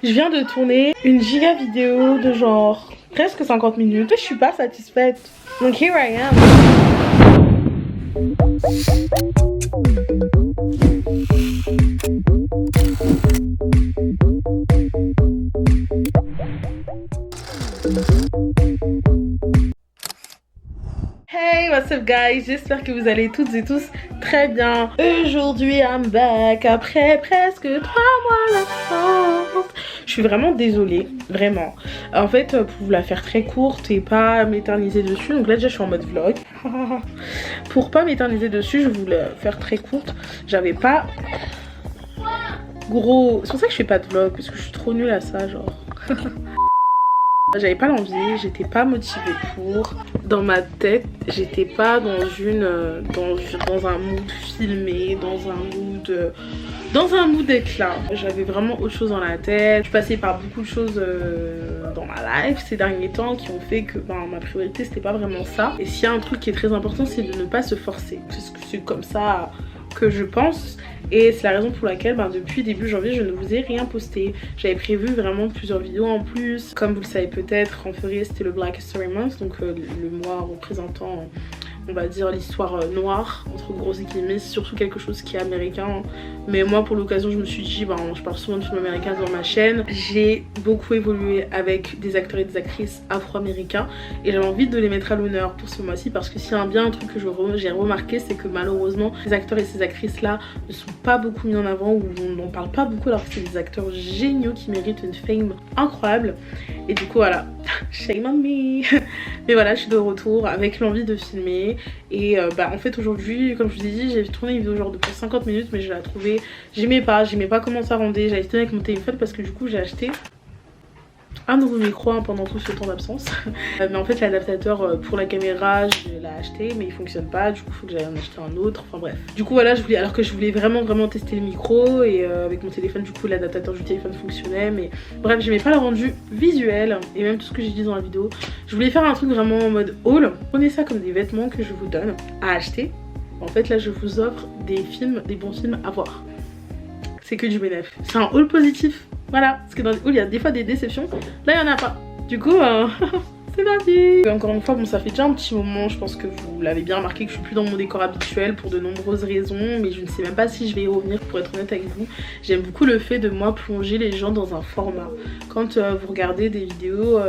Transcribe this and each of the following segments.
Je viens de tourner une giga vidéo de genre presque 50 minutes. Je suis pas satisfaite. Donc here I am. Hey, what's up guys? J'espère que vous allez toutes et tous très bien. Aujourd'hui, I'm back après presque 3 mois d'absence. Je suis vraiment désolée, vraiment. En fait, pour vous la faire très courte et pas m'éterniser dessus, donc là déjà je suis en mode vlog. Pour pas m'éterniser dessus, je voulais la faire très courte. J'avais pas gros... C'est pour ça que je fais pas de vlog, parce que je suis trop nulle à ça, genre. J'avais pas l'envie, j'étais pas motivée pour. Dans ma tête, j'étais pas dans un mood filmé, dans un mood d'éclat. J'avais vraiment autre chose dans la tête. Je passais par beaucoup de choses dans ma life ces derniers temps qui ont fait que ma priorité c'était pas vraiment ça. Et s'il y a un truc qui est très important, c'est de ne pas se forcer. Parce que c'est comme ça que je pense. Et c'est la raison pour laquelle depuis début janvier je ne vous ai rien posté. J'avais prévu vraiment plusieurs vidéos en plus. Comme vous le savez peut-être, en février c'était le Black History Month, donc le mois représentant, on va dire, l'histoire noire entre grosses guillemets. C'est surtout quelque chose qui est américain, mais moi pour l'occasion je me suis dit je parle souvent de films américains dans ma chaîne. J'ai beaucoup évolué avec des acteurs et des actrices afro-américains et j'avais envie de les mettre à l'honneur pour ce mois-ci, parce que s'il y a bien un truc que j'ai remarqué, c'est que malheureusement ces acteurs et ces actrices là ne sont pas beaucoup mis en avant, ou on n'en parle pas beaucoup, alors que c'est des acteurs géniaux qui méritent une fame incroyable. Et du coup voilà, shame on me. Mais voilà, je suis de retour avec l'envie de filmer. Et en fait aujourd'hui, comme je vous ai dit, j'ai tourné une vidéo genre de 50 minutes, mais je l'ai trouvée, j'aimais pas comment ça rendait. J'avais tourné avec mon téléphone parce que du coup j'ai acheté un nouveau micro pendant tout ce temps d'absence. Mais en fait l'adaptateur pour la caméra je l'ai acheté mais il fonctionne pas, du coup il faut que j'aille en acheter un autre, enfin bref. Du coup voilà, alors que je voulais vraiment tester le micro, et avec mon téléphone du coup l'adaptateur du téléphone fonctionnait, mais bref j'aimais pas le rendu visuel et même tout ce que j'ai dit dans la vidéo. Je voulais faire un truc vraiment en mode haul. Prenez ça comme des vêtements que je vous donne à acheter. En fait là je vous offre des bons films à voir. C'est que du bénéf. C'est un haul positif. Voilà, parce que dans les hauls il y a des fois des déceptions. Là il n'y en a pas. Du coup c'est parti. Encore une fois, ça fait déjà un petit moment, je pense que vous l'avez bien remarqué, que je suis plus dans mon décor habituel pour de nombreuses raisons, mais je ne sais même pas si je vais y revenir, pour être honnête avec vous. J'aime beaucoup le fait de moi plonger les gens dans un format. Quand vous regardez des vidéos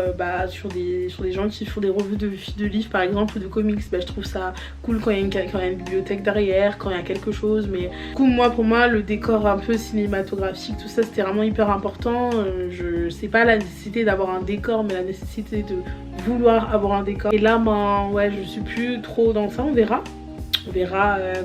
sur des gens qui font des revues de livres par exemple, ou de comics, je trouve ça cool quand il y a une bibliothèque derrière, quand il y a quelque chose. Mais du coup pour moi le décor un peu cinématographique, tout ça c'était vraiment hyper important. Je sais pas la nécessité d'avoir un décor, mais la nécessité de vouloir avoir un décor. Et là ouais, je suis plus trop dans ça. On verra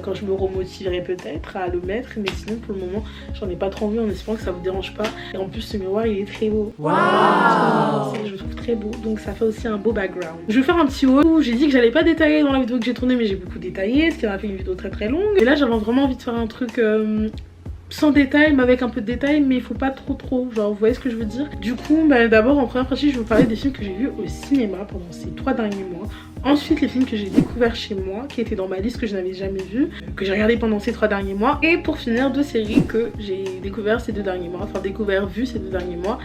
quand je me remotiverai peut-être à le mettre, mais sinon pour le moment j'en ai pas trop envie, en espérant que ça vous dérange pas. Et en plus ce miroir il est très beau. Waouh, je le trouve très beau, donc ça fait aussi un beau background. Je vais faire un petit haul où j'ai dit que j'allais pas détailler dans la vidéo que j'ai tournée, mais j'ai beaucoup détaillé, ce qui m'a fait une vidéo très longue. Et là j'avais vraiment envie de faire un truc sans détail, mais avec un peu de détail, mais il faut pas trop, genre vous voyez ce que je veux dire. Du coup d'abord en première partie je vais vous parler des films que j'ai vus au cinéma pendant ces 3 derniers mois. Ensuite les films que j'ai découverts chez moi, qui étaient dans ma liste, que je n'avais jamais vu, que j'ai regardé pendant ces 3 derniers mois. Et pour finir 2 séries que j'ai découvert ces 2 derniers mois, vu ces 2 derniers mois,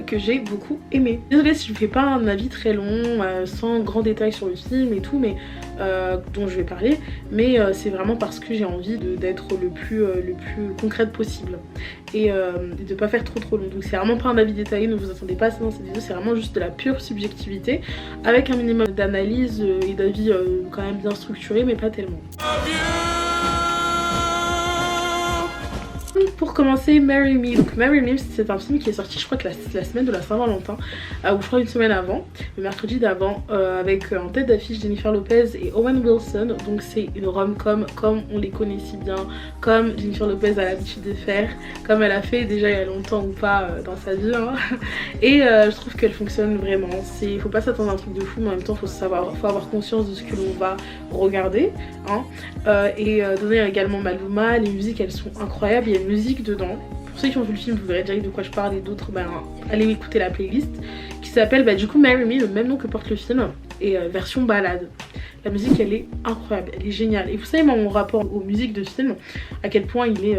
que j'ai beaucoup aimé. Désolée si je ne fais pas un avis très long, sans grand détail sur le film et tout, mais dont je vais parler, mais c'est vraiment parce que j'ai envie d'être le plus concrète possible, et de pas faire trop long. Donc c'est vraiment pas un avis détaillé, ne vous attendez pas à ça dans cette vidéo, c'est vraiment juste de la pure subjectivité avec un minimum d'analyse et d'avis quand même bien structuré, mais pas tellement. Pour commencer, Marry Me. Donc Marry Me, c'est un film qui est sorti je crois que la semaine de la Saint-Valentin, ou je crois une semaine avant, le mercredi d'avant, avec en tête d'affiche Jennifer Lopez et Owen Wilson. Donc c'est une rom-com comme on les connaît si bien, comme Jennifer Lopez a l'habitude de faire, comme elle a fait déjà il y a longtemps ou pas dans sa vie, hein. Et je trouve qu'elle fonctionne vraiment. Faut pas s'attendre à un truc de fou, mais en même temps faut avoir conscience de ce que l'on va regarder, hein. Donner également Maluma. Les musiques elles sont incroyables, il y a une musique dedans. Pour ceux qui ont vu le film vous verrez direct de quoi je parle, et d'autres allez écouter la playlist qui s'appelle du coup Marry Me, le même nom que porte le film, et version balade. La musique elle est incroyable, elle est géniale. Et vous savez mon rapport aux musiques de film, à quel point il est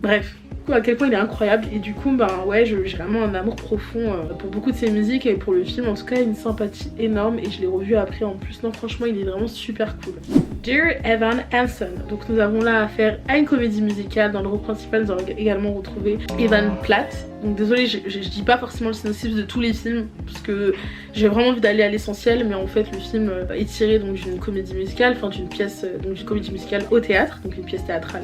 bref, à quel point il est incroyable. Et du coup ben ouais, j'ai vraiment un amour profond pour beaucoup de ses musiques et pour le film en tout cas, une sympathie énorme et je l'ai revu après en plus. Non franchement il est vraiment super cool. Dear Evan Hansen, donc nous avons là affaire à une comédie musicale. Dans le rôle principal nous allons également retrouver Evan Platt. Donc désolée, je dis pas forcément le synopsis de tous les films parce que j'ai vraiment envie d'aller à l'essentiel, mais en fait le film est tiré donc d'une comédie musicale, enfin d'une pièce, donc d'une comédie musicale au théâtre, donc une pièce théâtrale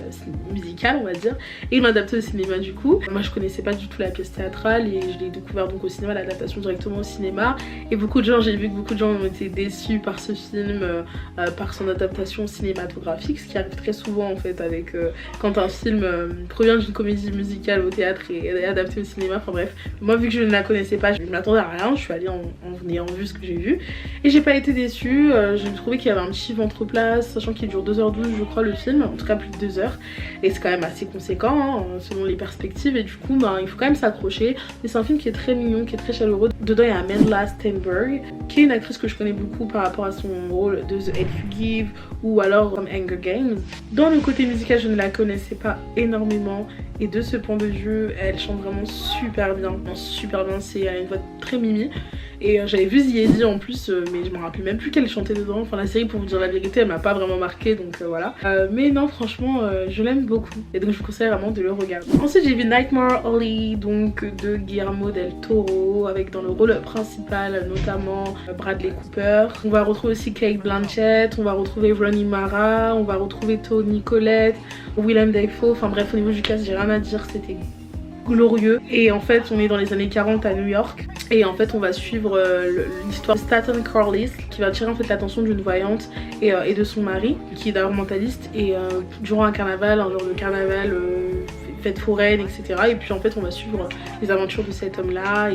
musicale on va dire, et il m'a adapté au cinéma du coup. Moi je connaissais pas du tout la pièce théâtrale et je l'ai découvert donc au cinéma, l'adaptation directement au cinéma, et beaucoup de gens, j'ai vu que beaucoup de gens ont été déçus par ce film, par son adaptation cinématographique, ce qui arrive très souvent en fait avec quand un film provient d'une comédie musicale au théâtre et est adapté au cinéma. Enfin bref, moi vu que je ne la connaissais pas, je ne m'attendais à rien, je suis allée en ayant vu ce que j'ai vu et j'ai pas été déçue. J'ai trouvé qu'il y avait un petit ventre plat, sachant qu'il dure 2h12 je crois le film, en tout cas plus de 2 heures, et c'est quand même assez conséquent hein, selon les perspectives, et du coup ben, il faut quand même s'accrocher. Mais c'est un film qui est très mignon, qui est très chaleureux. Dedans il y a Amandla Stenberg qui est une actrice que je connais beaucoup par rapport à son rôle de The Hate You Give ou alors comme Hunger Games. Dans le côté musical je ne la connaissais pas énormément et de ce point de vue elle chante vraiment super bien, elle a une voix très mimi. Et j'avais vu The Eddie en plus, mais je me rappelais même plus qu'elle chantait dedans. Enfin la série pour vous dire la vérité elle m'a pas vraiment marqué, donc voilà. Mais non franchement je l'aime beaucoup et donc je vous conseille vraiment de le regarder. Ensuite j'ai vu Nightmare Alley donc de Guillermo del Toro avec dans le rôle principal notamment Bradley Cooper. On va retrouver aussi Cate Blanchett, on va retrouver Rooney Mara, on va retrouver Toni Collette, Willem Dafoe. Enfin bref au niveau du cast j'ai rien à dire, c'était glorieux. Et en fait on est dans les années 40 à New York et en fait on va suivre l'histoire de Staten Carlisle qui va attirer en fait l'attention d'une voyante et de son mari qui est d'ailleurs mentaliste, et durant un carnaval, un genre de carnaval fête foraine etc, et puis en fait on va suivre les aventures de cet homme là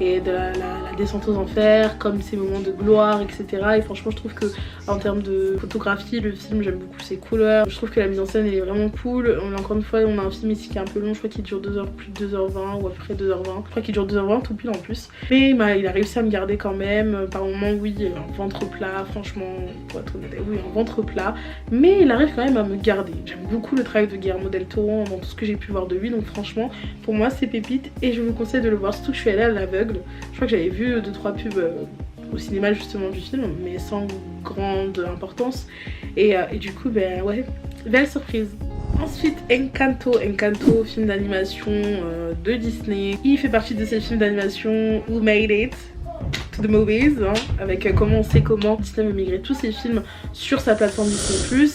et de la descente aux enfers comme ses moments de gloire etc. Et franchement je trouve que en termes de photographie le film, j'aime beaucoup ses couleurs, je trouve que la mise en scène elle est vraiment cool. Encore une fois on a un film ici qui est un peu long, je crois qu'il dure 2 heures, plus de 2h20 ou à peu près 2h20, je crois qu'il dure 2h20 tout pile en plus, mais il a réussi à me garder quand même. Par moments oui un ventre plat, franchement pour être honnête, oui un ventre plat, mais il arrive quand même à me garder. J'aime beaucoup le travail de Guillermo del Toro dans tout ce que j'ai pu voir de lui, donc franchement pour moi c'est pépite et je vous conseille de le voir, surtout que je suis allée à l'aveugle. Je crois que j'avais vu 2-3 pubs au cinéma justement du film mais sans grande importance et du coup ben ouais, belle surprise. Ensuite Encanto, film d'animation de Disney. Il fait partie de ces films d'animation Who Made It to the Movies hein, avec comment on sait comment Disney veut migrer tous ses films sur sa plateforme Disney+,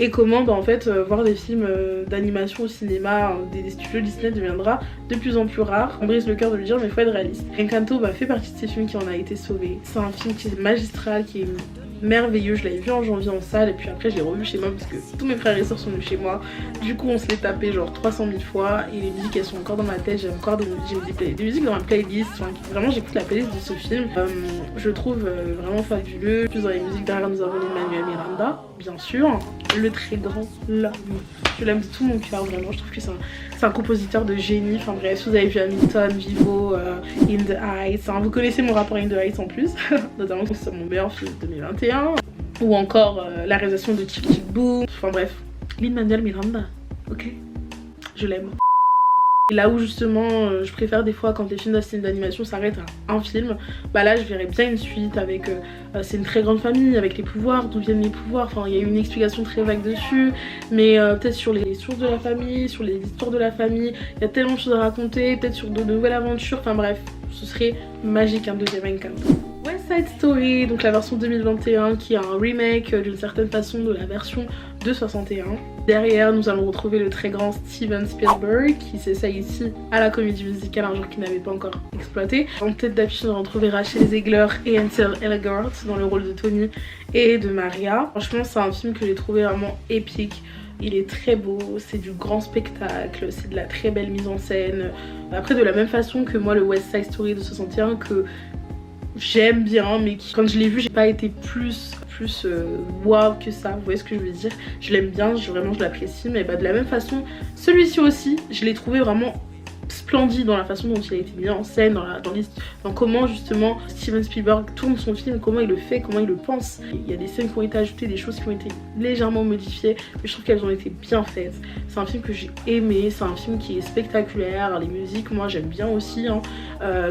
et comment bah, en fait voir des films d'animation au cinéma des studios Disney deviendra de plus en plus rare. On brise le cœur de le dire mais il faut être réaliste. Encanto bah, fait partie de ces films qui en a été sauvé. C'est un film qui est magistral, qui est merveilleux. Je l'avais vu en janvier en salle et puis après je l'ai revu chez moi parce que tous mes frères et soeurs sont venus chez moi. Du coup on se l'est tapé genre 300 000 fois et les musiques elles sont encore dans ma tête. J'ai encore des musiques dans ma playlist. Enfin, vraiment j'écoute la playlist de ce film. Je le trouve vraiment fabuleux. Plus dans les musiques derrière nous avons Lin-Manuel Miranda bien sûr, le très grand l'homme. Je l'aime de tout mon cœur vraiment. Je trouve que c'est un compositeur de génie. Enfin bref, si vous avez vu Hamilton, Vivo, In the Heights, hein, vous connaissez mon rapport à In the Heights en plus, notamment que c'est mon meilleur film de 2021, ou encore la réalisation de Chick Chick Boom. Enfin bref, Lin-Manuel Miranda, ok, je l'aime. Et là où justement je préfère des fois quand les films d'animation s'arrêtent à un film, bah là je verrais bien une suite avec c'est une très grande famille avec les pouvoirs, d'où viennent les pouvoirs, enfin il y a une explication très vague dessus, mais peut-être sur les sources de la famille, sur les histoires de la famille, il y a tellement de choses à raconter, peut-être sur de nouvelles aventures, enfin bref, ce serait magique un deuxième Encanto. West Side Story, donc la version 2021 qui est un remake d'une certaine façon de la version de 61. Derrière nous allons retrouver le très grand Steven Spielberg qui s'essaye ici à la comédie musicale, un genre qu'il n'avait pas encore exploité. En tête d'affiche nous allons retrouver Rachel Zegler et Ansel Elgort dans le rôle de Tony et de Maria. Franchement c'est un film que j'ai trouvé vraiment épique. Il est très beau, c'est du grand spectacle, c'est de la très belle mise en scène. Après de la même façon que moi le West Side Story de 61 que j'aime bien mais qui, quand je l'ai vu j'ai pas été plus wow que ça, vous voyez ce que je veux dire. Je l'aime bien, vraiment je l'apprécie, mais bah, de la même façon celui-ci aussi je l'ai trouvé vraiment splendide dans la façon dont il a été mis en scène, dans comment justement Steven Spielberg tourne son film, comment il le fait, comment il le pense. Il y a des scènes qui ont été ajoutées, des choses qui ont été légèrement modifiées, mais je trouve qu'elles ont été bien faites. C'est un film que j'ai aimé, c'est un film qui est spectaculaire, les musiques moi j'aime bien aussi, hein.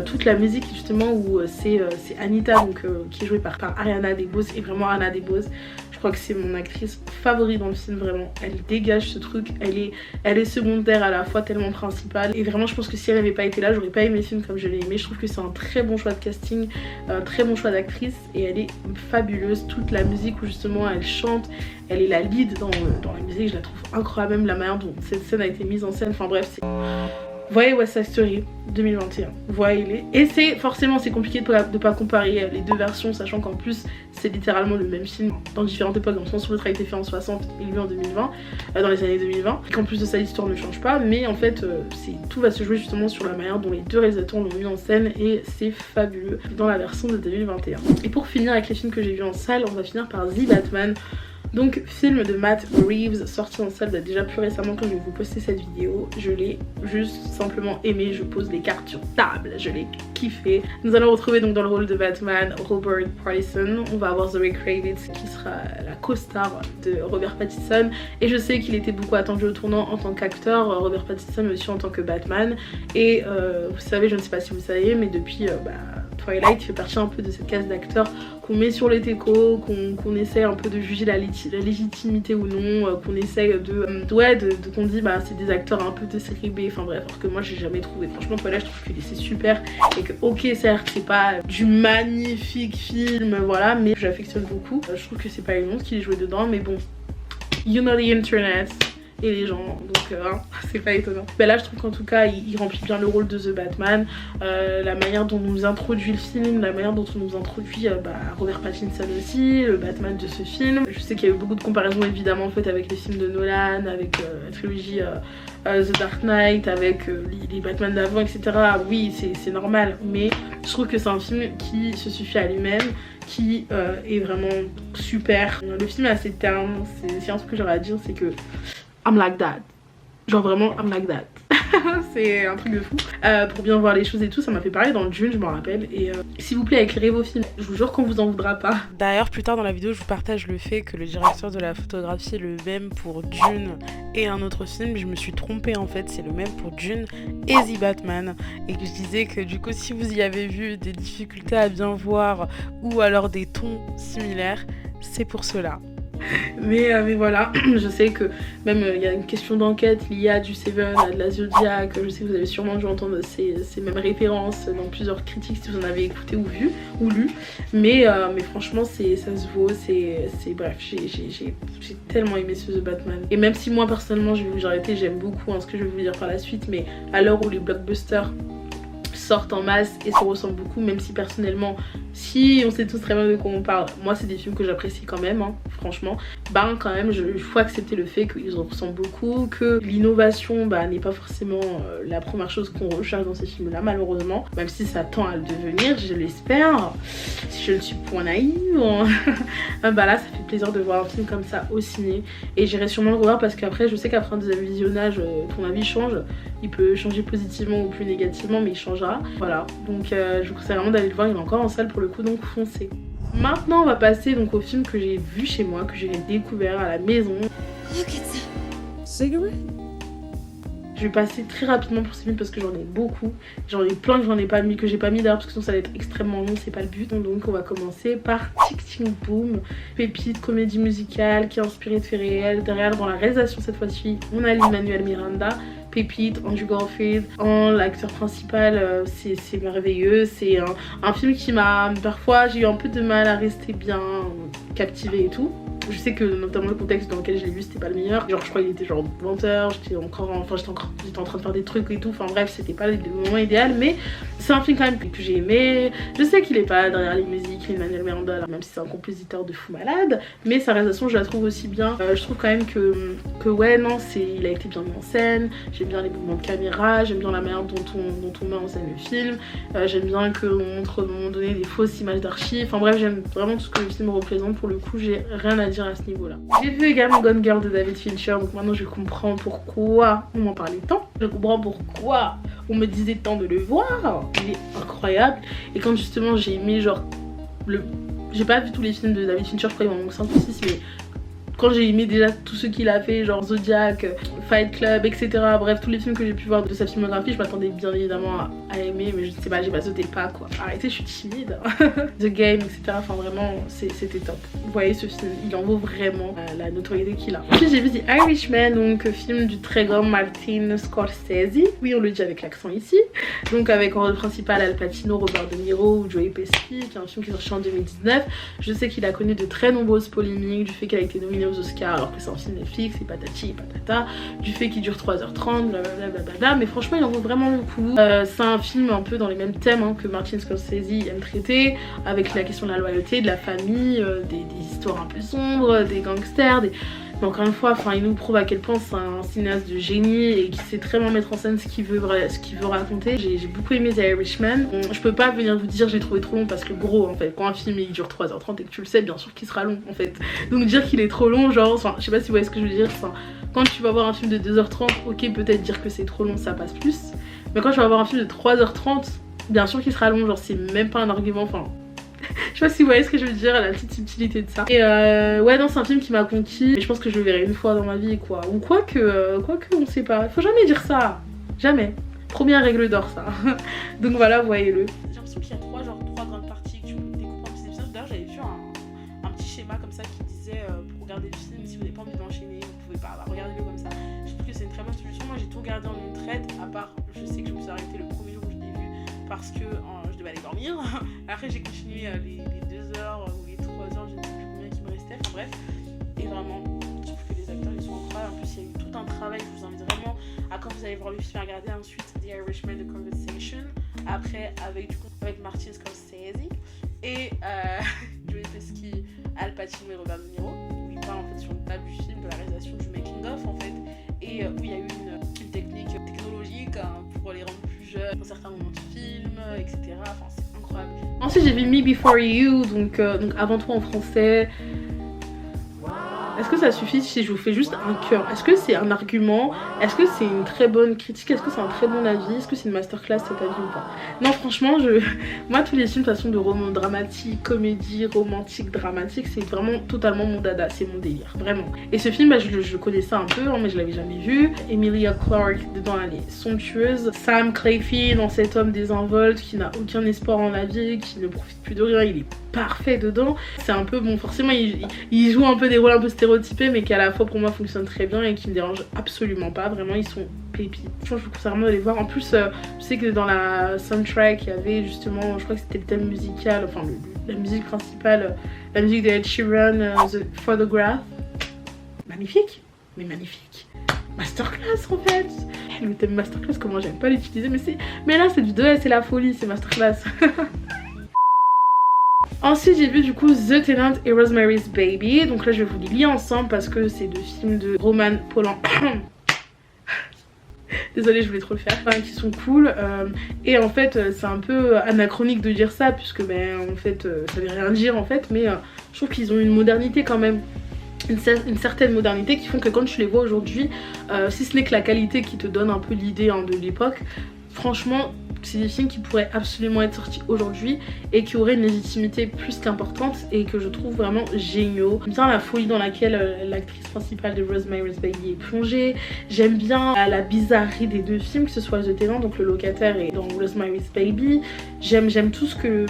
Toute la musique justement où c'est Anita donc, qui est jouée par Ariana DeBose, et vraiment Ariana DeBose, je crois que c'est mon actrice favorite dans le film, vraiment. Elle dégage ce truc, elle est secondaire à la fois tellement principale. Et vraiment je pense que si elle n'avait pas été là, j'aurais pas aimé le film comme je l'ai aimé. Je trouve que c'est un très bon choix de casting, un très bon choix d'actrice, et elle est fabuleuse. Toute la musique où justement elle chante, elle est la lead dans la musique, je la trouve incroyable, même la manière dont cette scène a été mise en scène, enfin bref, c'est... Voyez West Side Story 2021, voyez-les. Et c'est forcément c'est compliqué de pas comparer les deux versions, sachant qu'en plus c'est littéralement le même film dans différentes époques, dans le sens où l'autre a été fait en 60 et lui en 2020, dans les années 2020. Et qu'en plus de ça l'histoire ne change pas, mais en fait tout va se jouer justement sur la manière dont les deux réalisateurs l'ont mis en scène, et c'est fabuleux dans la version de 2021. Et pour finir avec les films que j'ai vus en salle, on va finir par The Batman. Donc film de Matt Reeves, sorti en salle déjà plus récemment quand je vais vous poster cette vidéo. Je l'ai juste simplement aimé, je pose les cartes sur table, je l'ai kiffé. Nous allons retrouver donc dans le rôle de Batman Robert Pattinson. On va avoir Zoe Kravitz qui sera la co-star de Robert Pattinson, et je sais qu'il était beaucoup attendu au tournant en tant qu'acteur, Robert Pattinson, mais aussi en tant que Batman. Et vous savez, je ne sais pas si vous savez, mais depuis Twilight fait partie un peu de cette case d'acteurs qu'on met sur les técos, qu'on essaie un peu de juger la légitimité ou non, qu'on essaye qu'on dit bah c'est des acteurs un peu de série B, enfin bref, alors que moi j'ai jamais trouvé. Franchement Twilight, je trouve que c'est super, et que ok certes c'est pas du magnifique film, voilà, mais j'affectionne beaucoup. Je trouve que c'est pas une honte qu'il ait joué dedans, mais bon, you know the internet et les gens, donc c'est pas étonnant. Mais là je trouve qu'en tout cas il remplit bien le rôle de The Batman, la manière dont on nous introduit le film, la manière dont on nous introduit Robert Pattinson aussi, le Batman de ce film. Je sais qu'il y a eu beaucoup de comparaisons évidemment en fait avec les films de Nolan, avec la trilogie The Dark Knight, avec les Batman d'avant, etc. Oui c'est normal, mais je trouve que c'est un film qui se suffit à lui-même, qui est vraiment super. Le film est assez terne, c'est un truc que j'aurais à dire, c'est que I'm like that. Genre vraiment I'm like that. C'est un truc de fou. Pour bien voir les choses et tout, ça m'a fait parler dans Dune, je m'en rappelle. Et s'il vous plaît, écrivez vos films, je vous jure qu'on vous en voudra pas. D'ailleurs plus tard dans la vidéo je vous partage le fait que le directeur de la photographie est le même pour Dune et un autre film. Je me suis trompée en fait, c'est le même pour Dune et The Batman. Et que je disais que du coup si vous y avez vu des difficultés à bien voir ou alors des tons similaires, c'est pour cela. Mais voilà, je sais que même il y a une question d'enquête liée à du Seven, à de la Zodiac. Je sais que vous avez sûrement dû entendre ces mêmes références dans plusieurs critiques si vous en avez écouté ou vu ou lu. Mais franchement ça se vaut, bref, j'ai tellement aimé ce The Batman. Et même si moi personnellement j'ai arrêté, j'aime beaucoup ce que je vais vous dire par la suite, mais à l'heure où les blockbusters sortent en masse et se ressemblent beaucoup, même si personnellement, si on sait tous très bien de quoi on parle, moi c'est des films que j'apprécie quand même, franchement, quand même il faut accepter le fait qu'ils en ressemblent beaucoup, que l'innovation n'est pas forcément la première chose qu'on recherche dans ces films là malheureusement, même si ça tend à le devenir, je l'espère, si je ne suis point naïve. Là ça fait plaisir de voir un film comme ça au ciné, et j'irai sûrement le revoir parce qu'après je sais qu'après un deuxième visionnage ton avis change, il peut changer positivement ou plus négativement, mais il changera. Voilà, donc je vous conseille vraiment d'aller le voir, il est encore en salle pour le coup, donc foncez. Maintenant on va passer donc au film que j'ai vu chez moi, que j'ai découvert à la maison. Look at that. Cigarette? Je vais passer très rapidement pour ces films parce que j'en ai beaucoup. J'en ai plein que j'en ai pas mis, que j'ai pas mis d'ailleurs parce que sinon ça va être extrêmement long, c'est pas le but. Donc on va commencer par Tic Tic Boom, pépite comédie musicale qui est inspirée de faits réels. Derrière dans la réalisation cette fois-ci, on a Lin-Manuel Miranda. Pépite, Andrew Garfield en l'acteur principal, c'est merveilleux. C'est un film qui m'a, parfois j'ai eu un peu de mal à rester bien captivée et tout. Je sais que notamment le contexte dans lequel je l'ai vu c'était pas le meilleur, genre je crois qu'il était genre 20h, j'étais en train de faire des trucs et tout, enfin bref c'était pas le moment idéal, mais c'est un film quand même que j'ai aimé. Je sais qu'il est pas derrière les musiques, Lin-Manuel Miranda, même si c'est un compositeur de fou malade, mais sa réalisation je la trouve aussi bien. Je trouve quand même que ouais non, il a été bien mis en scène, j'aime bien les mouvements de caméra, j'aime bien la manière dont on met en scène le film, j'aime bien qu'on montre à un moment donné des fausses images d'archives, enfin bref j'aime vraiment tout ce que le film représente, pour le coup j'ai rien à dire à ce niveau là. J'ai vu également Gone Girl de David Fincher, donc maintenant je comprends pourquoi on m'en parlait tant, je comprends pourquoi on me disait tant de le voir, il est incroyable. Et quand justement j'ai aimé genre j'ai pas vu tous les films de David Fincher, je crois qu'il y en a 5 ou 6, mais quand j'ai aimé déjà tout ce qu'il a fait, genre Zodiac, Fight Club, etc. Bref, tous les films que j'ai pu voir de sa filmographie, je m'attendais bien évidemment à aimer, mais je sais pas, j'ai pas sauté pas quoi. Arrêtez, je suis timide. The Game, etc. Enfin vraiment, c'était top. Vous voyez ce film, il en vaut vraiment la notoriété qu'il a. Ensuite j'ai vu The Irishman, donc film du très grand Martin Scorsese. Oui, on le dit avec l'accent ici. Donc avec en rôle principal Al Pacino, Robert De Niro ou Joey Pesci, qui est un film qui est sorti en 2019. Je sais qu'il a connu de très nombreuses polémiques, du fait qu'il a été nominé aux Oscars alors que c'est un film Netflix et patati et patata, du fait qu'il dure 3h30, blablabla, mais franchement il en vaut vraiment le coup. C'est un film un peu dans les mêmes thèmes que Martin Scorsese aime traiter, avec la question de la loyauté, de la famille, des histoires un peu sombres, des gangsters, mais encore une fois, il nous prouve à quel point c'est un cinéaste de génie et qui sait très bien mettre en scène ce qu'il veut raconter. J'ai beaucoup aimé The Irishman. Je peux pas venir vous dire j'ai trouvé trop long parce que gros en fait, quand un film il dure 3h30 et que tu le sais, bien sûr qu'il sera long en fait. Donc dire qu'il est trop long, genre, je sais pas si vous voyez ce que je veux dire. Quand tu vas voir un film de 2h30, ok, peut-être dire que c'est trop long, ça passe plus. Mais quand tu vas voir un film de 3h30, bien sûr qu'il sera long, genre c'est même pas un argument, je sais pas si vous voyez ce que je veux dire, la petite subtilité de ça. Et ouais, non, c'est un film qui m'a conquis. Et je pense que je le verrai une fois dans ma vie, quoi. Ou quoique, on sait pas. Faut jamais dire ça. Jamais. Première règle d'or, ça. Donc voilà, voyez-le. J'ai l'impression qu'il y a trois grandes parties que tu peux découper en petits épisodes. D'ailleurs, j'avais vu un petit schéma comme ça qui disait pour regarder le film, si vous n'avez pas envie d'enchaîner, vous pouvez pas. Regardez-le comme ça. Je trouve que c'est une très bonne solution. Moi, j'ai tout regardé en une traite, à part, je sais que je me suis arrêtée le premier jour où je l'ai vu parce que je devais aller dormir. Après j'ai continué les 2 heures ou les 3 heures, je ne sais plus combien qui me restait, enfin bref. Et vraiment, je trouve que les acteurs ils sont incroyables. En plus il y a eu tout un travail, je vous invite vraiment à quand vous allez voir le film à regarder ensuite The Irishman, The Conversation. Après avec Martin Scorsese et Joey Pesci, Al Pacino et Robert De Niro. Où ils parlent en fait sur le table du film, de la réalisation du making of en fait. Et où il y a eu une technique technologique pour les rendre plus jeunes dans certains moments du film, etc. Enfin c'est incroyable. Ensuite j'ai vu Me Before You, donc avant tout en français. Est-ce que ça suffit si je vous fais juste un cœur? Est-ce que c'est un argument? Est-ce que c'est une très bonne critique? Est-ce que c'est un très bon avis? Est-ce que c'est une masterclass cet avis ou pas? Non franchement, moi tous les films de toute façon de romans dramatiques, comédie, romantique, dramatique, c'est vraiment totalement mon dada, c'est mon délire, vraiment. Et ce film, je connaissais un peu, mais je l'avais jamais vu. Emilia Clarke dedans, elle est somptueuse. Sam Claflin dans cet homme désinvolte qui n'a aucun espoir en la vie, qui ne profite plus de rien, il est parfait dedans. C'est un peu, bon forcément il joue un peu des rôles un peu stéréotypés mais qui à la fois pour moi fonctionnent très bien et qui me dérangent absolument pas, vraiment ils sont pépites. Franchement je vous conseille vraiment de les voir. En plus je sais que dans la soundtrack il y avait justement, je crois que c'était le thème musical, enfin la musique principale, la musique de Ed Sheeran, The Photograph. Magnifique, mais magnifique. Masterclass en fait. Le thème masterclass, comment j'aime pas l'utiliser, mais là c'est du 2S, c'est la folie, c'est masterclass. Ensuite j'ai vu du coup The Tenant et Rosemary's Baby. Donc là je vais vous les lier ensemble parce que c'est 2 films de Roman Polanski. Désolée je voulais trop le faire. Qui sont cool. Et en fait c'est un peu anachronique de dire ça puisque en fait ça veut rien dire en fait. Mais je trouve qu'ils ont une modernité quand même. Une certaine modernité qui font que quand tu les vois aujourd'hui, si ce n'est que la qualité qui te donne un peu l'idée de l'époque, franchement c'est des films qui pourraient absolument être sortis aujourd'hui et qui auraient une légitimité plus qu'importante et que je trouve vraiment géniaux. J'aime bien la folie dans laquelle l'actrice principale de Rosemary's Baby est plongée. J'aime bien la bizarrerie des 2 films, que ce soit The Tenant, donc le locataire, et dans Rosemary's Baby. J'aime tout ce que...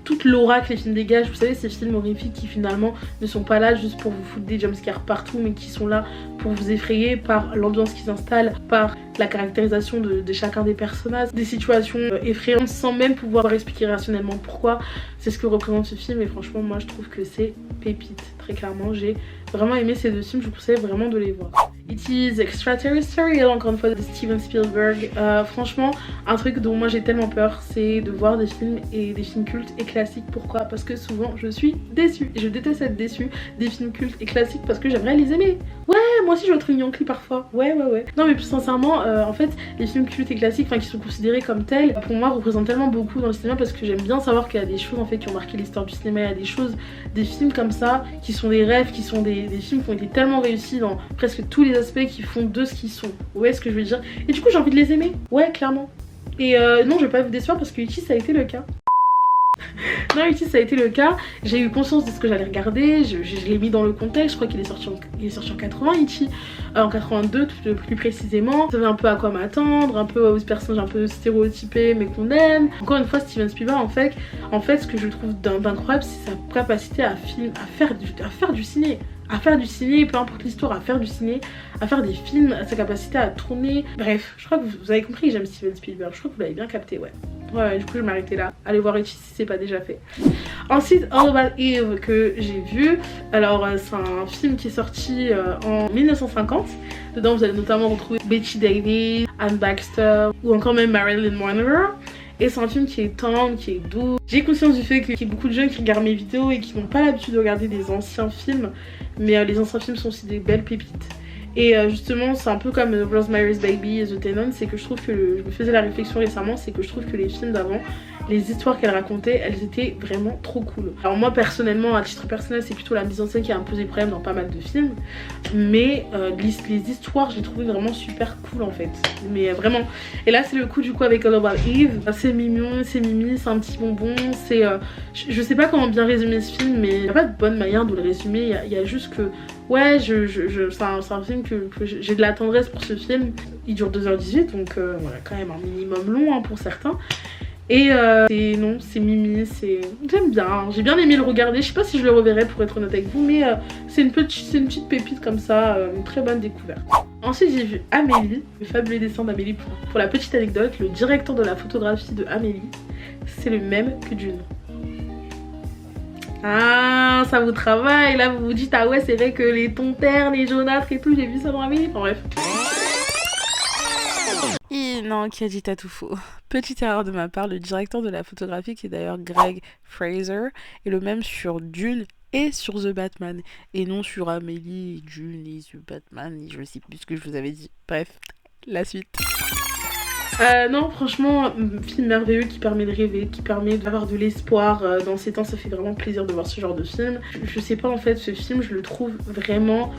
toute l'aura que les films dégagent. Vous savez, ces films horrifiques qui finalement ne sont pas là juste pour vous foutre des jumpscares partout, mais qui sont là pour vous effrayer par l'ambiance qu'ils installent, par la caractérisation de chacun des personnages, des situations effrayantes sans même pouvoir expliquer rationnellement pourquoi. C'est ce que représente ce film et franchement moi je trouve que c'est pépite, très clairement. J'ai vraiment aimé ces 2 films, je vous conseille vraiment de les voir. It is Extraterrestrial, encore une fois de Steven Spielberg. Franchement, un truc dont moi j'ai tellement peur, c'est de voir des films et des films cultes et classiques. Pourquoi? Parce que souvent je suis déçue. Et je déteste être déçue des films cultes et classiques parce que j'aimerais les aimer. Ouais, moi aussi je veux être une Yankee parfois. Ouais. Non mais plus sincèrement, en fait, les films cultes et classiques, enfin qui sont considérés comme tels, pour moi représentent tellement beaucoup dans le cinéma parce que j'aime bien savoir qu'il y a des choses en fait qui ont marqué l'histoire du cinéma. Il y a des choses, des films comme ça, qui sont des rêves, qui sont des films qui ont été tellement réussis dans presque tous les aspects qui font de ce qu'ils sont. Vous voyez ce que je veux dire? Et du coup j'ai envie de les aimer. Ouais, clairement. Et non, je vais pas vous décevoir parce que E.T. ça a été le cas. Non, E.T. ça a été le cas. J'ai eu conscience de ce que j'allais regarder. Je l'ai mis dans le contexte. Je crois qu'il est sorti en 80, E.T. En 82 plus précisément. Je savais un peu à quoi m'attendre, un peu aux personnages un peu stéréotypés mais qu'on aime. Encore une fois, Steven Spielberg en fait ce que je trouve d'incroyable, c'est sa capacité à faire du ciné. À faire du ciné, peu importe l'histoire, à faire du ciné, à faire des films, à sa capacité à tourner. Bref, je crois que vous avez compris que j'aime Steven Spielberg. Je crois que vous l'avez bien capté, ouais. Ouais, du coup je vais m'arrêter là. Allez voir E.T. si c'est pas déjà fait. Ensuite, All About Eve que j'ai vu. Alors c'est un film qui est sorti en 1950. Dedans vous allez notamment retrouver Bette Davis, Anne Baxter ou encore même Marilyn Monroe. Et c'est un film qui est tendre, qui est doux. J'ai conscience du fait qu'il y a beaucoup de jeunes qui regardent mes vidéos et qui n'ont pas l'habitude de regarder des anciens films. Mais les anciens films sont aussi des belles pépites. Et justement c'est un peu comme Rosemary's Baby et The Tenant, c'est que je trouve que je me faisais la réflexion récemment, c'est que je trouve que les films d'avant, les histoires qu'elles racontaient, elles étaient vraiment trop cool. Alors moi personnellement, à titre personnel, c'est plutôt la mise en scène qui a posé problème dans pas mal de films, mais les histoires, je les trouvais vraiment super cool en fait. Mais vraiment. Et là c'est le coup du coup avec All About Eve. C'est mignon, c'est mimi, c'est un petit bonbon, c'est je sais pas comment bien résumer ce film, mais il n'y a pas de bonne manière de le résumer. Il y a juste que ouais, c'est un film que j'ai de la tendresse pour ce film. Il dure 2h18, donc voilà, quand même un minimum long hein, pour certains. Et c'est mimi, j'aime bien, j'ai bien aimé le regarder. Je sais pas si je le reverrai pour être honnête avec vous, mais c'est une petite pépite comme ça, une très bonne découverte. Ensuite j'ai vu Amélie, le fabuleux dessin d'Amélie. Pour la petite anecdote, le directeur de la photographie de Amélie, c'est le même que Dune. Ah, ça vous travaille, là vous vous dites ah ouais c'est vrai que les tons ternes, les jaunâtres et tout, j'ai vu ça dans Amélie, enfin bref. Et non, qui a dit t'as tout faux. Petite erreur de ma part, le directeur de la photographie qui est d'ailleurs Greg Fraser est le même sur Dune et sur The Batman et non sur Amélie, Dune et The Batman et je sais plus ce que je vous avais dit. Bref, la suite. Non franchement, film merveilleux qui permet de rêver, qui permet d'avoir de l'espoir. Dans ces temps ça fait vraiment plaisir de voir ce genre de film. Je sais pas en fait, ce film je le trouve vraiment...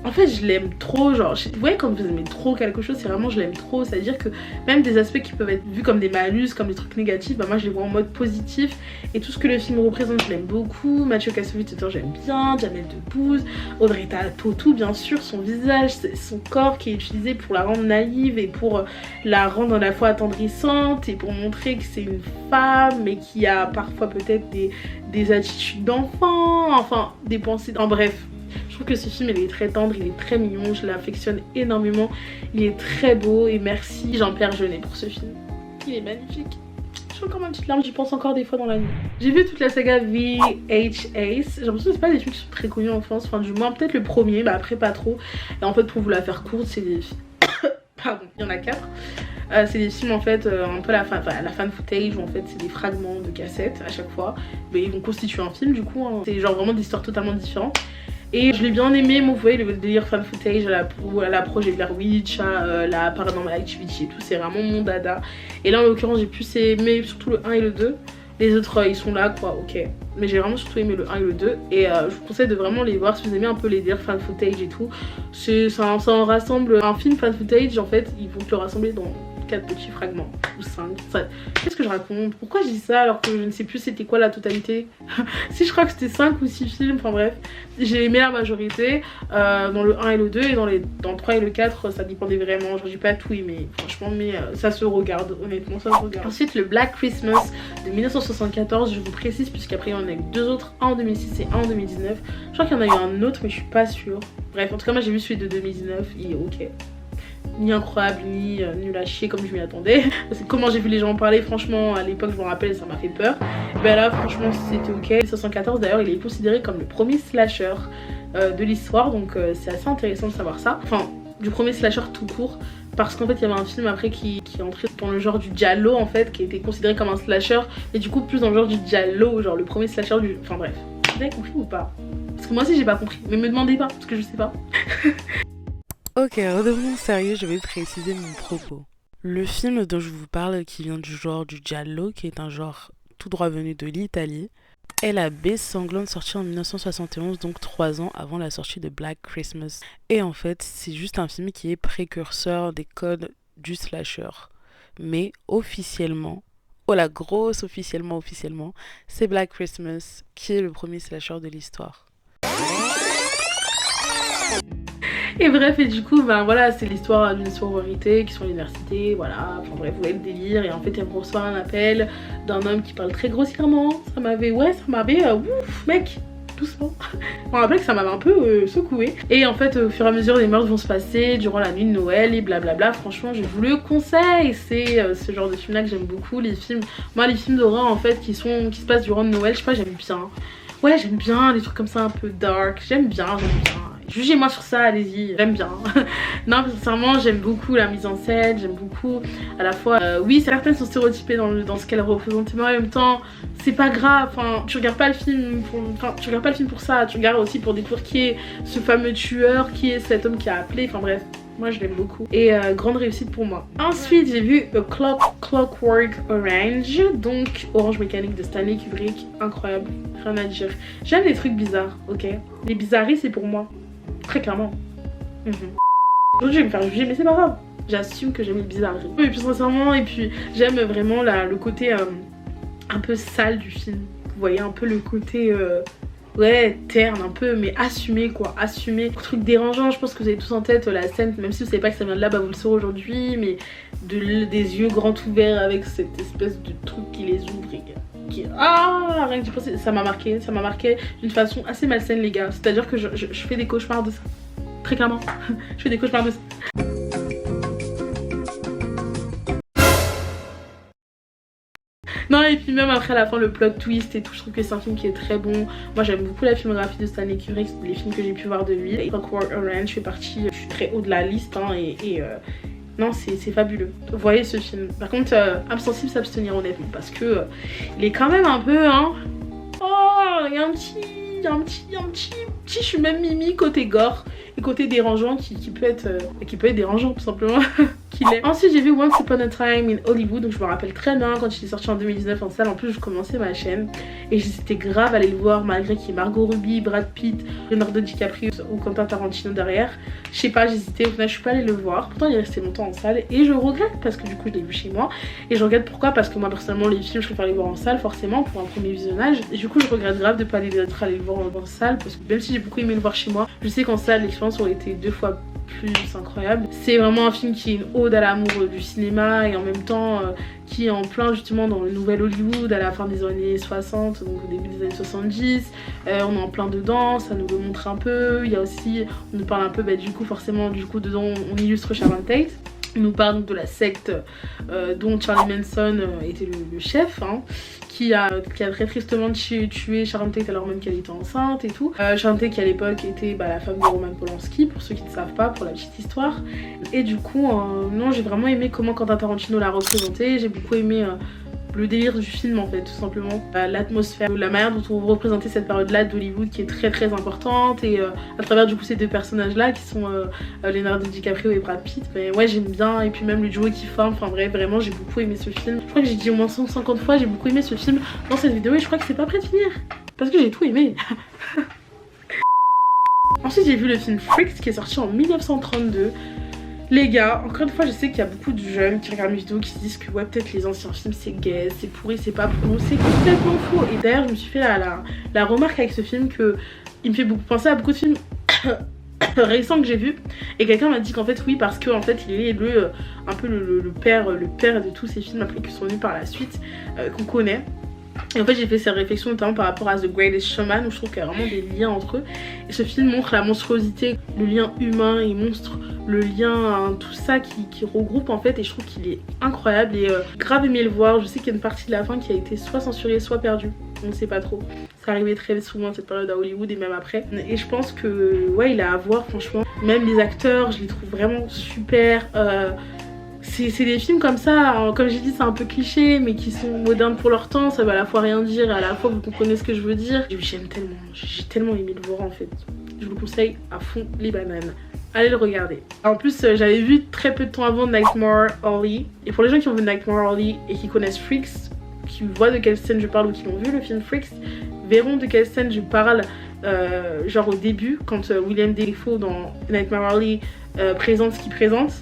En fait je l'aime trop, genre vous voyez quand vous aimez trop quelque chose, c'est vraiment je l'aime trop, c'est à dire que même des aspects qui peuvent être vus comme des malus, comme des trucs négatifs, bah moi je les vois en mode positif et tout ce que le film représente je l'aime beaucoup. Mathieu Kassovitz j'aime bien, Jamel Debbouze, Audrey Tautou bien sûr, son visage, son corps qui est utilisé pour la rendre naïve et pour la rendre à la fois attendrissante et pour montrer que c'est une femme mais qui a parfois peut-être des attitudes d'enfant, enfin des pensées, en bref. Je trouve que ce film il est très tendre, il est très mignon, je l'affectionne énormément, il est très beau et merci Jean-Pierre Jeunet pour ce film. Il est magnifique. Je trouve comme une petite larme, j'y pense encore des fois dans la nuit. J'ai vu toute la saga VHS, j'ai l'impression que c'est pas des films qui sont très connus en France, enfin du moins peut-être le premier, mais après pas trop. Et en fait pour vous la faire courte, c'est des... Pardon, il y en a 4. C'est des films en fait un peu la fan footage où en fait c'est des fragments de cassettes à chaque fois, mais ils vont constituer un film du coup, hein. C'est genre vraiment des histoires totalement différentes. Et je l'ai bien aimé, moi vous voyez le délire fan footage à la Project Blair Witch, à la Paranormal Activity et tout, c'est vraiment mon dada. Et là en l'occurrence j'ai plus aimé surtout le 1 et le 2. Les autres ils sont là quoi, ok. Mais j'ai vraiment surtout aimé le 1 et le 2. Et je vous conseille de vraiment les voir si vous aimez un peu les délires fan footage et tout. Ça en rassemble un film fan footage en fait, ils vont te le rassembler dans 4 petits fragments ou 5. Qu'est-ce que je raconte? Pourquoi je dis ça alors que je ne sais plus c'était quoi la totalité? Si je crois que c'était 5 ou 6 films, enfin bref. J'ai aimé la majorité dans le 1 et le 2 et dans le 3 et le 4 ça dépendait vraiment. Genre j'ai pas tout aimé franchement mais ça se regarde honnêtement, ça se regarde. Ensuite le Black Christmas de 1974, je vous précise puisqu'après il y en a eu 2 autres, un en 2006 et un en 2019. Je crois qu'il y en a eu un autre mais je suis pas sûre. Bref en tout cas moi j'ai vu celui de 2019, il est ok. Ni incroyable, ni nul à chier comme je m'y attendais. Parce que comment j'ai vu les gens en parler, franchement, à l'époque, je me rappelle, ça m'a fait peur. Ben là, franchement, c'était ok. 1974, d'ailleurs, il est considéré comme le premier slasher de l'histoire. Donc, c'est assez intéressant de savoir ça. Enfin, du premier slasher tout court. Parce qu'en fait, il y avait un film après qui est entré dans le genre du giallo, en fait, qui était considéré comme un slasher. Et du coup, plus dans le genre du giallo, genre le premier slasher du... Enfin bref. Vous avez compris ou pas? Parce que moi aussi, j'ai pas compris. Mais me demandez pas, parce que je sais pas. Ok, redevenons sérieux, je vais préciser mon propos. Le film dont je vous parle, qui vient du genre du giallo, qui est un genre tout droit venu de l'Italie, est la baie sanglante sortie en 1971, donc 3 ans avant la sortie de Black Christmas. Et en fait, c'est juste un film qui est précurseur des codes du slasher. Mais officiellement, oh la grosse officiellement, c'est Black Christmas qui est le premier slasher de l'histoire. Et bref, et du coup, ben voilà, c'est l'histoire d'une sororité qui sont à l'université, voilà, enfin bref, vous voyez le délire, et en fait, elle reçoit un appel d'un homme qui parle très grossièrement, ça m'avait, ouf, mec, doucement. Je me rappelle que ça m'avait un peu secoué. Et en fait, au fur et à mesure, les meurtres vont se passer durant la nuit de Noël et blablabla. Franchement, je vous le conseille. C'est ce genre de film-là que j'aime beaucoup. Les films, moi, les films d'horreur en fait qui se passent durant Noël, je sais pas, j'aime bien. Ouais, j'aime bien les trucs comme ça un peu dark. J'aime bien. Jugez-moi sur ça, allez-y, j'aime bien. Non, sincèrement, j'aime beaucoup la mise en scène, j'aime beaucoup à la fois. Oui, certaines sont stéréotypées dans ce qu'elles représentent, mais en même temps, c'est pas grave. Enfin, tu regardes pas le film pour ça, tu regardes aussi pour découvrir qui est ce fameux tueur, qui est cet homme qui a appelé. Enfin bref, moi je l'aime beaucoup. Et grande réussite pour moi. Ensuite, j'ai vu Clockwork Orange, donc Orange Mécanique de Stanley Kubrick, incroyable, rien à dire. J'aime les trucs bizarres, ok. Les bizarreries, c'est pour moi. Très clairement. Aujourd'hui je vais me faire juger mais c'est pas grave. J'assume que j'aime les bizarreries. Et puis sincèrement, et puis j'aime vraiment le côté un peu sale du film. Vous voyez un peu le côté ouais, terne un peu, mais assumé quoi, assumé. Truc dérangeant, je pense que vous avez tous en tête la scène, même si vous savez pas que ça vient de là, bah vous le saurez aujourd'hui, mais des yeux grands ouverts avec cette espèce de truc qui les ouvre et rien que j'y pense, ça m'a marqué d'une façon assez malsaine les gars. C'est à dire que je fais des cauchemars de ça. Très clairement. Je fais des cauchemars de ça. Non, et puis même après à la fin le plot twist et tout, je trouve que c'est un film qui est très bon. Moi j'aime beaucoup la filmographie de Stanley Kubrick, les films que j'ai pu voir de lui. Et Clockwork Orange fait partie, je suis très haut de la liste hein, non, c'est fabuleux. Vous voyez ce film. Par contre, âme sensible s'abstenir honnêtement parce que il est quand même un peu hein. Oh, il y a un petit, je suis même mimi côté gore et côté dérangeant qui peut être dérangeant tout simplement. Ensuite j'ai vu Once Upon a Time in Hollywood, donc je me rappelle très bien quand il est sorti en 2019 en salle. En plus je commençais ma chaîne et j'étais grave à aller le voir malgré qu'il y ait Margot Robbie, Brad Pitt, Leonardo DiCaprio ou Quentin Tarantino derrière. Je sais pas, j'hésitais, au final je suis pas allée le voir. Pourtant il est resté longtemps en salle et je regrette parce que du coup je l'ai vu chez moi. Et je regrette pourquoi, parce que moi personnellement les films je préfère les voir en salle forcément pour un premier visionnage. Et du coup je regrette grave de pas aller le voir en salle parce que même si j'ai beaucoup aimé le voir chez moi, je sais qu'en salle l'expérience aurait été 2 fois plus incroyable. C'est vraiment un film qui est une ode à l'amour du cinéma et en même temps qui est en plein justement dans le nouvel Hollywood à la fin des années 60, donc au début des années 70. On est en plein dedans, ça nous le montre un peu. Il y a aussi, on nous parle un peu du coup forcément dedans on illustre Sharon Tate. Il nous parle de la secte dont Charlie Manson était le chef, hein, qui a très tristement tué Sharon Tate alors même qu'elle était enceinte et tout. Sharon Tate qui à l'époque était la femme de Roman Polanski, pour ceux qui ne savent pas, pour la petite histoire. Et du coup, non, j'ai vraiment aimé comment Quentin Tarantino l'a représenté, j'ai beaucoup aimé le délire du film en fait, tout simplement. L'atmosphère, la manière dont on représentait cette période là d'Hollywood qui est très importante et à travers du coup ces 2 personnages là qui sont Leonardo DiCaprio et Brad Pitt. Mais ouais, j'aime bien, et puis même le duo qui forme, enfin bref, vraiment j'ai beaucoup aimé ce film. Je crois que j'ai dit au moins 150 fois j'ai beaucoup aimé ce film dans cette vidéo et je crois que c'est pas prêt de finir parce que j'ai tout aimé. Ensuite j'ai vu le film Freaks qui est sorti en 1932. Les gars, encore une fois, je sais qu'il y a beaucoup de jeunes qui regardent mes vidéos qui se disent que ouais, peut-être les anciens films c'est gay, c'est pourri, c'est pas pour nous, c'est complètement faux. Et d'ailleurs, je me suis fait la remarque avec ce film que il me fait beaucoup penser à beaucoup de films récents que j'ai vus. Et quelqu'un m'a dit qu'en fait, oui, parce qu'en fait, il est un peu le père de tous ces films après qui sont venus par la suite, qu'on connaît. Et en fait j'ai fait cette réflexion notamment par rapport à The Greatest Showman où je trouve qu'il y a vraiment des liens entre eux. Et ce film montre la monstruosité, le lien humain et monstre, le lien, tout ça qui regroupe en fait. Et je trouve qu'il est incroyable et grave aimé le voir. Je sais qu'il y a une partie de la fin qui a été soit censurée soit perdue, on ne sait pas trop. Ça arrivait très souvent cette période à Hollywood et même après. Et je pense que ouais, il a à voir franchement. Même les acteurs, je les trouve vraiment super. C'est des films comme ça, comme j'ai dit c'est un peu cliché mais qui sont modernes pour leur temps, ça veut à la fois rien dire et à la fois vous comprenez ce que je veux dire. J'ai tellement aimé le voir en fait. je vous le conseille à fond les bananes. Allez le regarder. En plus j'avais vu très peu de temps avant Nightmare Alley, et pour les gens qui ont vu Nightmare Alley et qui connaissent Freaks, qui voient de quelle scène je parle ou qui ont vu le film Freaks, verront de quelle scène je parle. Genre au début quand William Dafoe dans Nightmare Alley présente ce qu'il présente.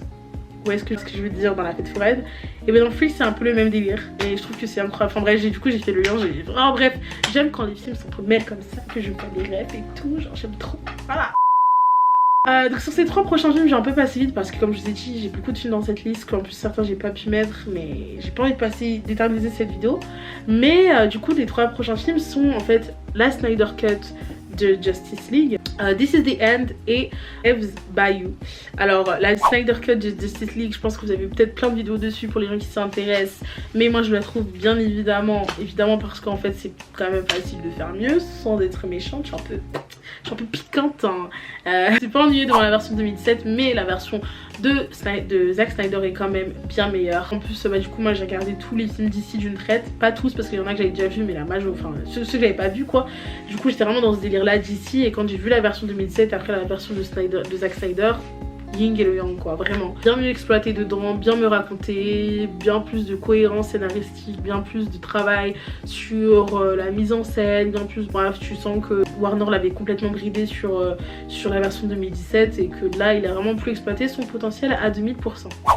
Ou est-ce que je veux dire dans La Fête foraine, et bien dans Freaks c'est un peu le même délire et je trouve que c'est incroyable. Enfin bref, du coup j'ai fait le lien, oh, bref, j'aime quand les films s'entremêlent comme ça, que je fais des rêves et tout, genre j'aime trop, voilà. Donc sur ces 3 prochains films j'ai un peu passé vite parce que comme je vous ai dit j'ai beaucoup de films dans cette liste qu'en plus certains j'ai pas pu mettre, mais j'ai pas envie d'éterniser cette vidéo. Mais du coup les 3 prochains films sont en fait la Snyder Cut de Justice League, This is the End et Ev's Bayou. Alors la Snyder Cut de Justice League, je pense que vous avez peut-être plein de vidéos dessus pour les gens qui s'intéressent, mais moi je la trouve bien évidemment parce qu'en fait c'est quand même facile de faire mieux sans être méchante. Je suis un peu piquante hein. C'est pas ennuyeux devant la version 2017, mais la version de Zack Snyder est quand même bien meilleure. En plus du coup moi j'ai regardé tous les films d'ici d'une traite, pas tous parce qu'il y en a que j'avais déjà vu, mais la majorité, enfin ceux que j'avais pas vu quoi. Du coup j'étais vraiment dans ce délire là d'ici, et quand j'ai vu la version 2017 après la version de Zack Snyder, Ying et le Yang quoi, vraiment bien mieux exploité dedans, bien me raconter, bien plus de cohérence scénaristique, bien plus de travail sur la mise en scène, bien plus, bref tu sens que Warner l'avait complètement bridé sur la version 2017 et que là il a vraiment pu exploiter son potentiel à 2000%.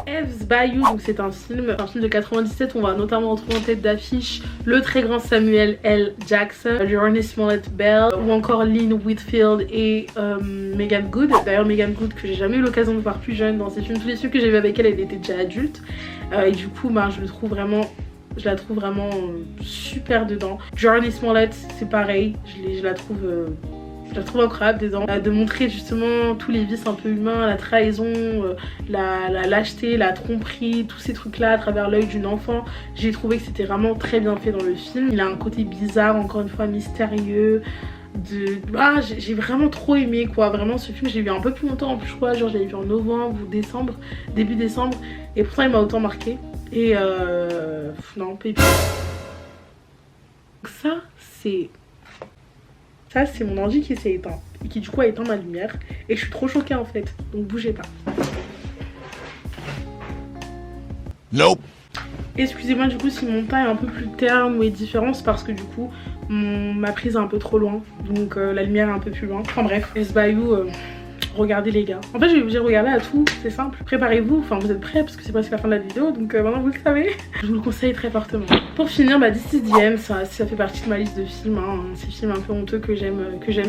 Ev's Bayou, donc c'est un film de 97 où on va notamment retrouver en tête d'affiche le très grand Samuel L. Jackson, Jurnee Smollett-Bell ou encore Lynn Whitfield et Megan Good. D'ailleurs Megan Good que j'ai jamais eu l'occasion de voir plus jeune dans ces films, tous les films que j'ai vu avec elle, elle était déjà adulte et du coup je la trouve vraiment super dedans. Jurnee Smollett c'est pareil, je la trouve incroyable dedans, de montrer justement tous les vices un peu humains, la trahison, la lâcheté, la tromperie, tous ces trucs là à travers l'œil d'une enfant. J'ai trouvé que c'était vraiment très bien fait dans le film. Il a un côté bizarre, encore une fois mystérieux, j'ai vraiment trop aimé quoi. Vraiment ce film je l'ai vu un peu plus longtemps en plus, je crois, genre je l'avais vu en novembre ou décembre, début décembre, et pourtant il m'a autant marqué. Et non, pépites. Ça c'est mon ordi qui s'est éteint et qui du coup a éteint ma lumière et je suis trop choquée en fait, donc bougez pas. Nope. Excusez-moi du coup si mon teint est un peu plus terne ou est différent, c'est parce que du coup ma prise est un peu trop loin, donc la lumière est un peu plus loin. Enfin bref, Ev's Bayou, regardez les gars. En fait je vais vous dire regardez à tout, c'est simple. Préparez-vous, enfin vous êtes prêts parce que c'est presque la fin de la vidéo, donc maintenant vous le savez. Je vous le conseille très fortement. Pour finir, This is the End, ça fait partie de ma liste de films, hein. Ces films un peu honteux que j'aime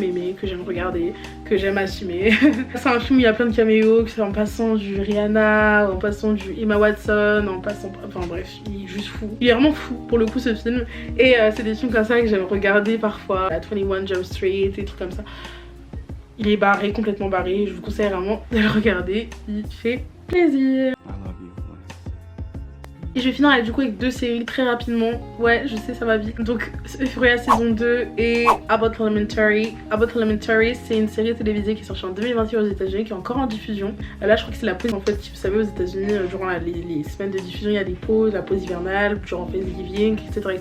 aimer, que j'aime regarder, que j'aime assumer. C'est un film où il y a plein de caméos, en passant du Rihanna, en passant du Emma Watson, en passant... Enfin bref, il est juste fou. Il est vraiment fou pour le coup ce film. Et c'est des films comme ça que j'aime regarder parfois. La 21 Jump Street, des trucs comme ça. Il est barré, complètement barré, je vous conseille vraiment de le regarder, il fait plaisir. Et je vais finir du coup avec 2 séries très rapidement. Ouais, je sais, ça va vite. Donc Euphoria saison 2 et Abbott Elementary. Abbott Elementary, c'est une série télévisée qui est sortie en 2021 aux États-Unis, qui est encore en diffusion. Là, je crois que c'est la pause en fait. Vous savez, aux États-Unis, durant les semaines de diffusion, il y a des pauses, la pause hivernale, genre Thanksgiving, etc.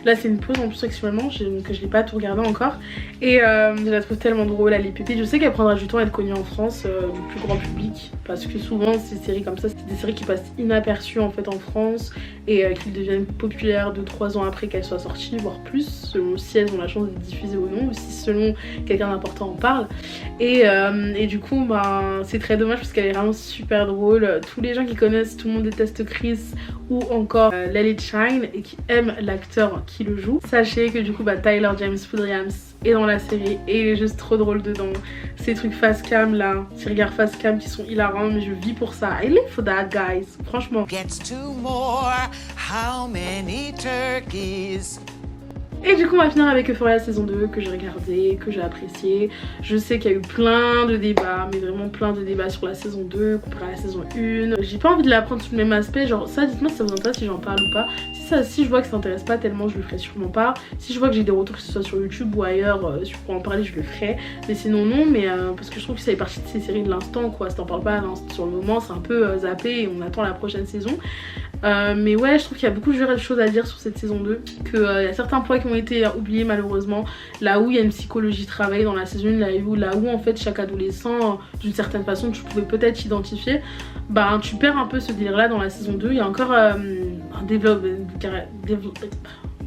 Là, c'est une pause en plus actuellement, que je n'ai pas tout regardé encore. Et je la trouve tellement drôle, elle est pépite. Je sais qu'elle prendra du temps à être connue en France, du plus grand public. Parce que souvent, ces séries comme ça, c'est des séries qui passent inaperçues en fait en France et qui deviennent populaires 2-3 ans après qu'elles soient sorties, voire plus, selon si elles ont la chance d'être diffusées ou non, ou si selon quelqu'un d'important en parle. Et du coup, c'est très dommage parce qu'elle est vraiment super drôle. Tous les gens qui connaissent Tout le monde déteste Chris ou encore Let It Shine et qui aiment l'acteur qui le joue, sachez que du coup Tyler James Williams est dans la série et il est juste trop drôle dedans. Ces trucs face cam là, ces regards face cam qui sont hilarants, mais je vis pour ça. I live for that guys, franchement. Gets two more, how many turkeys? Et du coup on va finir avec Euphoria saison 2 que j'ai regardé, que j'ai apprécié. Je sais qu'il y a eu plein de débats, mais vraiment plein de débats sur la saison 2 comparé à la saison 1. J'ai pas envie de la prendre sous le même aspect, genre ça dites-moi si ça vous intéresse, si j'en parle ou pas. Si je vois que ça intéresse pas tellement, je le ferai sûrement pas. Si je vois que j'ai des retours, que ce soit sur YouTube ou ailleurs, si je pourrais en parler, je le ferai. Mais sinon non, mais parce que je trouve que ça fait partie de ces séries de l'instant quoi. Si t'en parles pas sur le moment, c'est un peu zappé et on attend la prochaine saison. Mais ouais, je trouve qu'il y a beaucoup de choses à dire sur cette saison 2, qu'il y a certains points qui ont été oubliés malheureusement, là où il y a une psychologie travaillée dans la saison 1, là où en fait chaque adolescent d'une certaine façon tu pouvais peut-être t'identifier, bah tu perds un peu ce délire là dans la saison 2. Il y a encore un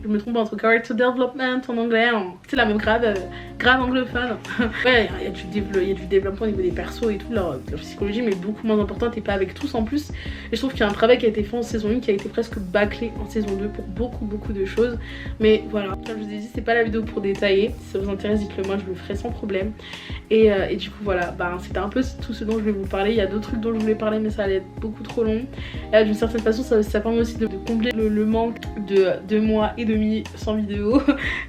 je me trompe entre character development en anglais, c'est la même grade anglophone. Ouais, il y a du développement au niveau des persos et tout, leur psychologie mais beaucoup moins importante et pas avec tous en plus. Et je trouve qu'il y a un travail qui a été fait en saison 1 qui a été presque bâclé en saison 2 pour beaucoup de choses. Mais voilà, comme je vous ai dit, c'est pas la vidéo pour détailler. Si ça vous intéresse, dites-le moi, je le ferai sans problème. Et du coup voilà, c'était un peu tout ce dont je voulais vous parler. Il y a d'autres trucs dont je voulais parler mais ça allait être beaucoup trop long. D'une certaine façon ça permet aussi de combler le manque de 2 mois et demi sans vidéo.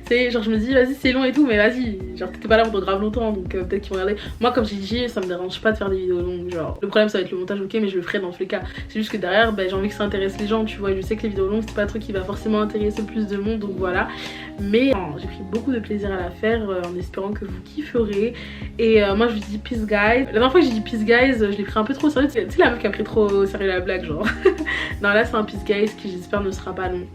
C'est genre je me dis vas-y c'est long et tout mais vas-y, genre t'étais pas là pendant grave longtemps donc peut-être qu'ils vont regarder. Moi comme j'ai dit ça me dérange pas de faire des vidéos longues, genre le problème ça va être le montage ok mais je le ferai dans tous les cas. C'est juste que derrière j'ai envie que ça intéresse les gens tu vois, je sais que les vidéos longues c'est pas un truc qui va forcément intéresser le plus de monde donc voilà. Mais j'ai pris beaucoup de plaisir à la faire en espérant que vous kifferez. Et moi je vous dis peace guys. La dernière fois que j'ai dit peace guys je l'ai pris un peu trop au sérieux, tu sais la meuf qui a pris trop au sérieux la blague genre. Non là c'est un peace guys qui j'espère ne sera pas long.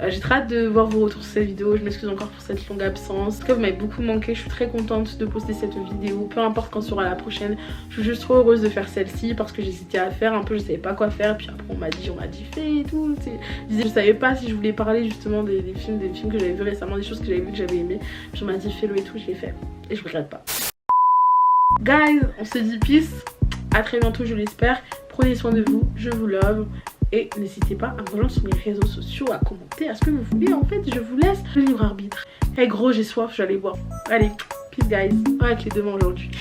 J'ai très hâte de voir vos retours sur cette vidéo, je m'excuse encore pour cette longue absence. En tout cas vous m'avez beaucoup manqué, je suis très contente de poster cette vidéo, peu importe quand sera la prochaine. Je suis juste trop heureuse de faire celle-ci parce que j'hésitais à faire un peu, je savais pas quoi faire. Puis après on m'a dit fais et tout. Je savais pas si je voulais parler justement des films que j'avais vu récemment, des choses que j'avais vu que j'avais aimé. Puis on m'a dit fais-le et tout, je l'ai fait. Et je regrette pas. Guys, on se dit peace, à très bientôt je l'espère. Prenez soin de vous, je vous love. Et n'hésitez pas à me rejoindre sur mes réseaux sociaux, à commenter, à ce que vous voulez. En fait, je vous laisse le libre arbitre. Eh gros, j'ai soif, j'allais boire. Allez, peace guys. Ouais, avec les deux mains aujourd'hui.